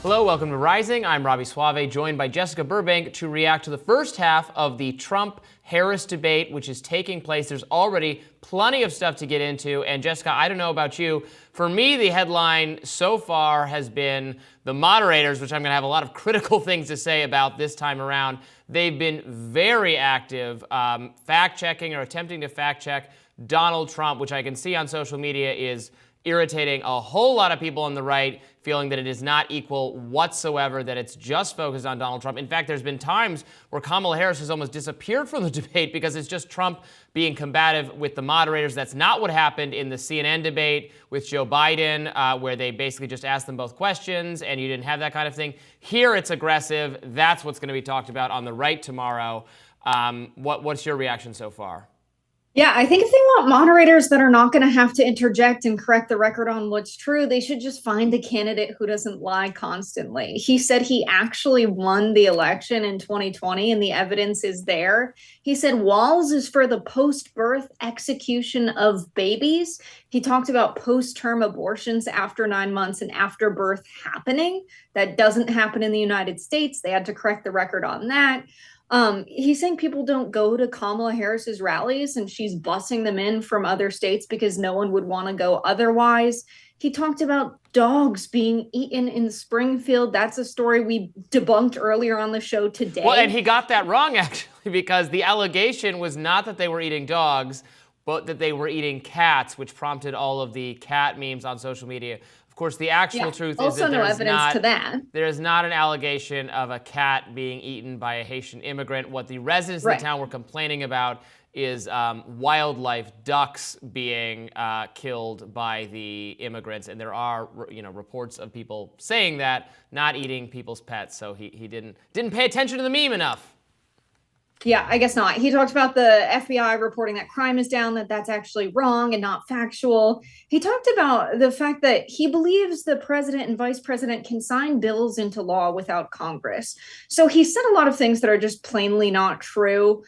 Hello, welcome to Rising. I'm Robby Soave, joined by Jessica Burbank to react to the first half of the Trump-Harris debate, which is taking place. There's already plenty of stuff to get into. And Jessica, I don't know about you. For me, the headline so far has been the moderators, which I'm going to have a lot of critical things to say about this time around. They've been very active fact-checking or attempting to fact-check Donald Trump, which I can see on social media is irritating a whole lot of people on the right, feeling that it is not equal whatsoever, that it's just focused on Donald Trump. In fact, there's been times where Kamala Harris has almost disappeared from the debate because it's just Trump being combative with the moderators. That's not what happened in the CNN debate with Joe Biden, where they basically just asked them both questions and you didn't have that kind of thing. Here it's aggressive. That's what's going to be talked about on the right tomorrow. What's your reaction so far? Yeah, I think if they want moderators that are not going to have to interject and correct the record on what's true, they should just find a candidate who doesn't lie constantly. He said he actually won the election in 2020 and the evidence is there. He said Walls is for the post-birth execution of babies. He talked about post-term abortions after 9 months and after birth happening. That doesn't happen in the United States. They had to correct the record on that. He's saying people don't go to Kamala Harris's rallies and she's bussing them in from other states because no one would want to go otherwise. He talked about dogs being eaten in Springfield. That's a story we debunked earlier on the show today. Well, and he got that wrong, actually, because the allegation was not that they were eating dogs, but that they were eating cats, which prompted all of the cat memes on social media. Of course, the actual truth is that there is not an allegation of a cat being eaten by a Haitian immigrant. What the residents of the town were complaining about is wildlife, ducks being killed by the immigrants, and there are reports of people saying that, not eating people's pets. So he didn't pay attention to the meme enough. Yeah, I guess not. He talked about the FBI reporting that crime is down, that's actually wrong and not factual. He talked about the fact that he believes the president and vice president can sign bills into law without Congress. So he said a lot of things that are just plainly not true.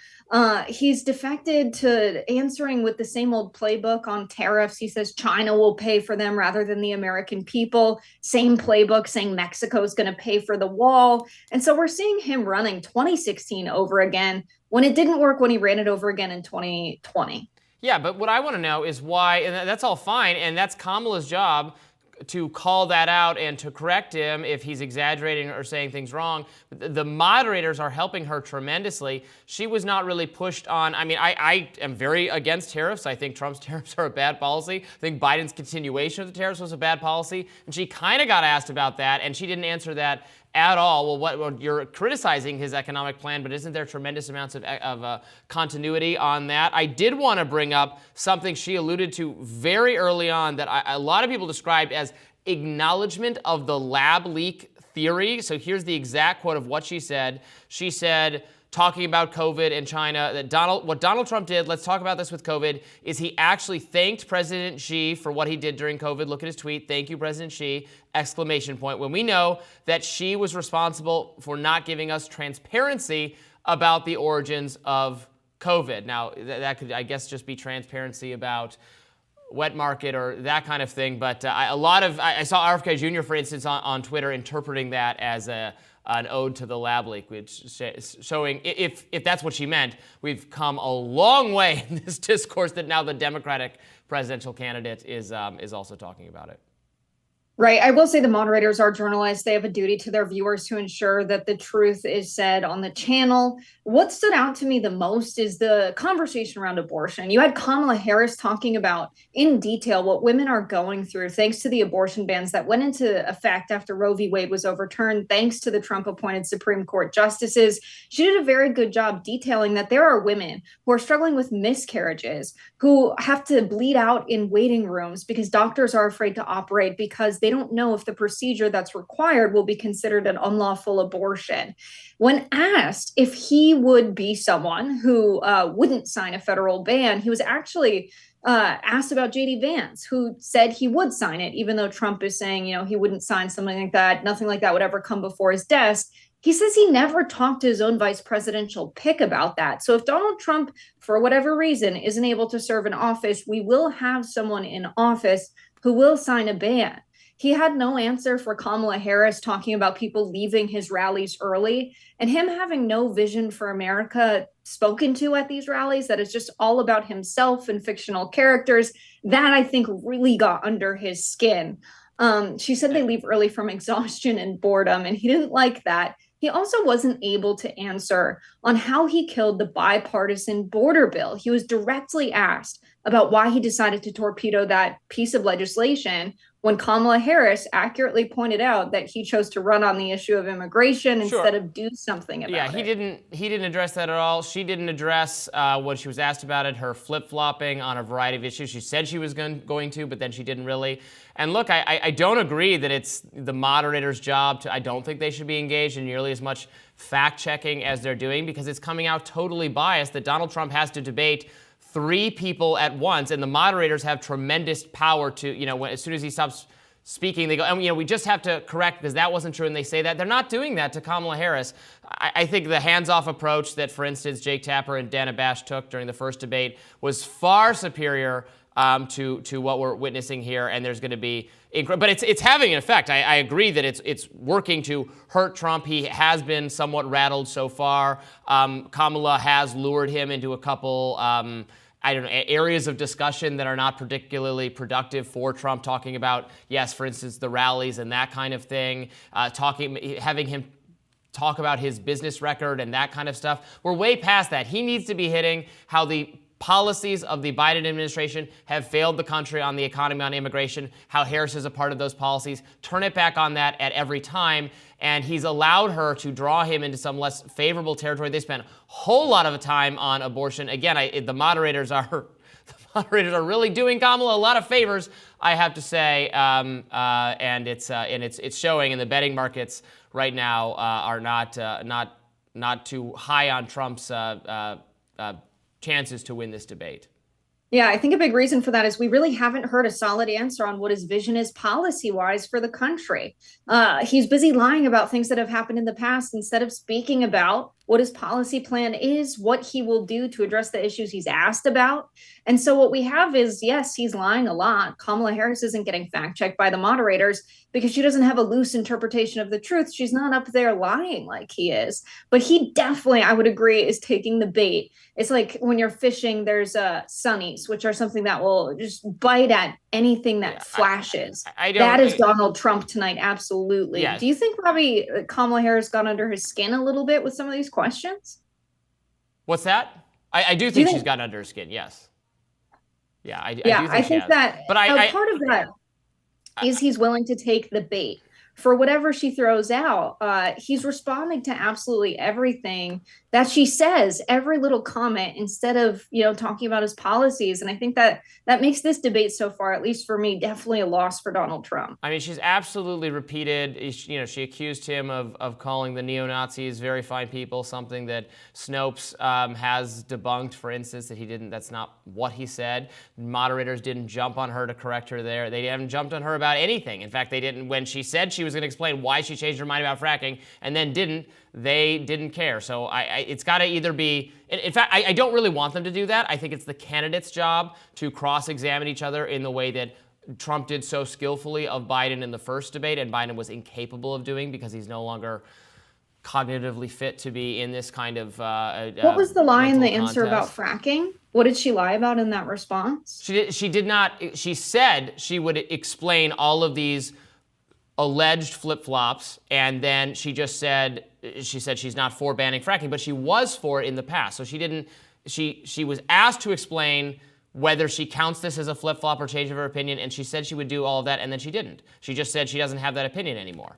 He's defected to answering with the same old playbook on tariffs. He says China will pay for them rather than the American people. Same playbook saying Mexico is going to pay for the wall. And so we're seeing him running 2016 over again when it didn't work when he ran it over again in 2020. Yeah, but what I want to know is why, and that's all fine, and that's Kamala's job to call that out and to correct him if he's exaggerating or saying things wrong. The moderators are helping her tremendously. She was not really pushed on. I mean, I am very against tariffs. I think Trump's tariffs are a bad policy. I think Biden's continuation of the tariffs was a bad policy. And she kind of got asked about that, and she didn't answer that at all. Well, you're criticizing his economic plan, but isn't there tremendous amounts of continuity on that? I did want to bring up something she alluded to very early on that a lot of people described as acknowledgement of the lab leak theory. So here's the exact quote of what she said. She said, talking about COVID and China, that what Donald Trump did, let's talk about this with COVID, is he actually thanked President Xi for what he did during COVID. Look at his tweet, "Thank you, President Xi," exclamation point. When we know that Xi was responsible for not giving us transparency about the origins of COVID. Now, that could, I guess, just be transparency about wet market or that kind of thing. But I saw RFK Jr., for instance, on Twitter interpreting that as an ode to the lab leak, which is showing, if that's what she meant, we've come a long way in this discourse that now the Democratic presidential candidate is also talking about it. Right. I will say the moderators are journalists. They have a duty to their viewers to ensure that the truth is said on the channel. What stood out to me the most is the conversation around abortion. You had Kamala Harris talking about in detail what women are going through thanks to the abortion bans that went into effect after Roe v. Wade was overturned, thanks to the Trump-appointed Supreme Court justices. She did a very good job detailing that there are women who are struggling with miscarriages, who have to bleed out in waiting rooms because doctors are afraid to operate because they don't know if the procedure that's required will be considered an unlawful abortion. When asked if he would be someone who wouldn't sign a federal ban, he was actually asked about J.D. Vance, who said he would sign it, even though Trump is saying, he wouldn't sign something like that. Nothing like that would ever come before his desk. He says he never talked to his own vice presidential pick about that. So if Donald Trump, for whatever reason, isn't able to serve in office, we will have someone in office who will sign a ban. he had no answer for Kamala Harris talking about people leaving his rallies early and him having no vision for America spoken to at these rallies, that is just all about himself and fictional characters. That I think really got under his skin. She said they leave early from exhaustion and boredom, and he didn't like that. He also wasn't able to answer on how he killed the bipartisan border bill. He was directly asked about why he decided to torpedo that piece of legislation when Kamala Harris accurately pointed out that he chose to run on the issue of immigration instead of do something about it. Yeah, he didn't address that at all. She didn't address when she was asked about it, her flip-flopping on a variety of issues. She said she was going to, but then she didn't really. And look, I don't agree that it's the moderator's job to, I don't think they should be engaged in nearly as much fact-checking as they're doing, because it's coming out totally biased that Donald Trump has to debate 3 people at once, and the moderators have tremendous power to, as soon as he stops speaking, they go, and we just have to correct because that wasn't true, and they say that. They're not doing that to Kamala Harris. I think the hands-off approach that, for instance, Jake Tapper and Dana Bash took during the first debate was far superior to what we're witnessing here, and there's going to be, but it's having an effect. I agree that it's working to hurt Trump. He has been somewhat rattled so far. Kamala has lured him into a couple areas of discussion that are not particularly productive for Trump, talking about, yes, for instance, the rallies and that kind of thing, having him talk about his business record and that kind of stuff. We're way past that. He needs to be hitting how the policies of the Biden administration have failed the country on the economy, on immigration, how Harris is a part of those policies. Turn it back on that at every time. And he's allowed her to draw him into some less favorable territory. They spent a whole lot of time on abortion. Again, the moderators are really doing Kamala a lot of favors, I have to say, and it's showing. And the betting markets right now are not too high on Trump's chances to win this debate. Yeah, I think a big reason for that is we really haven't heard a solid answer on what his vision is policy-wise for the country. He's busy lying about things that have happened in the past instead of speaking about what his policy plan is, what he will do to address the issues he's asked about. And so what we have is, yes, he's lying a lot. Kamala Harris isn't getting fact-checked by the moderators because she doesn't have a loose interpretation of the truth. She's not up there lying like he is. But he definitely, I would agree, is taking the bait. It's like when you're fishing, there's sunnies, which are something that will just bite at anything that flashes. That is Donald Trump tonight, absolutely. Yeah. Do you think, Robby, Kamala Harris got under his skin a little bit with some of these questions? What's that? I do think she's gotten under her skin, yes. Yeah, I do think I think that but part of that is he's willing to take the bait. For whatever she throws out, he's responding to absolutely everything that she says, every little comment, instead of, talking about his policies. And I think that makes this debate so far, at least for me, definitely a loss for Donald Trump. I mean, she's absolutely repeated, she accused him of calling the neo-Nazis very fine people, something that Snopes has debunked, for instance, that he didn't, that's not what he said. Moderators didn't jump on her to correct her there. They haven't jumped on her about anything. In fact, they didn't, when she said she was going to explain why she changed her mind about fracking and then didn't, they didn't care. So it's got to either be, in fact, I don't really want them to do that. I think it's the candidate's job to cross-examine each other in the way that Trump did so skillfully of Biden in the first debate, and Biden was incapable of doing because he's no longer cognitively fit to be in this kind of what was the lie in the answer about fracking? What did she lie about in that response? She did not. She said she would explain all of these alleged flip-flops, and then she said she's not for banning fracking, but she was for it in the past. So she was asked to explain whether she counts this as a flip-flop or change of her opinion, and she said she would do all of that, and then she didn't. She just said she doesn't have that opinion anymore.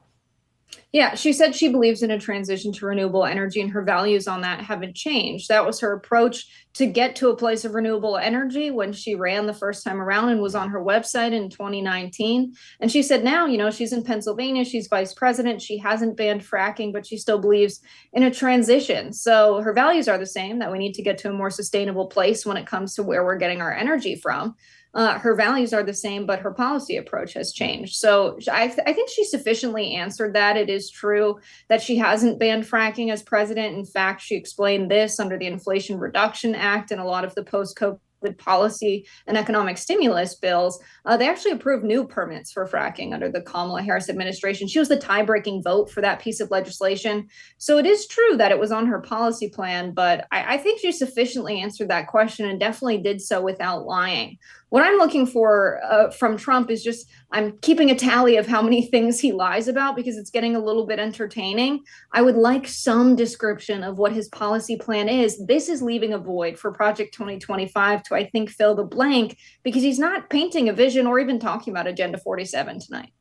Yeah, she said she believes in a transition to renewable energy, and her values on that haven't changed. That was her approach to get to a place of renewable energy when she ran the first time around and was on her website in 2019. And she said now, she's in Pennsylvania, she's vice president, she hasn't banned fracking, but she still believes in a transition. So her values are the same, that we need to get to a more sustainable place when it comes to where we're getting our energy from. Her values are the same, but her policy approach has changed. So I think she sufficiently answered that. It is true that she hasn't banned fracking as president. In fact, she explained this under the Inflation Reduction Act and a lot of the post-COVID with policy and economic stimulus bills, they actually approved new permits for fracking under the Kamala Harris administration. She was the tie-breaking vote for that piece of legislation. So it is true that it was on her policy plan, but I think she sufficiently answered that question and definitely did so without lying. What I'm looking for from Trump is just, I'm keeping a tally of how many things he lies about because it's getting a little bit entertaining. I would like some description of what his policy plan is. This is leaving a void for Project 2025 to, I think, fill the blank because he's not painting a vision or even talking about Agenda 47 tonight.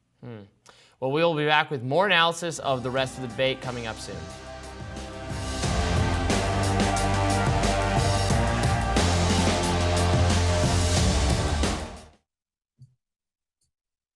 Well, we will be back with more analysis of the rest of the debate coming up soon.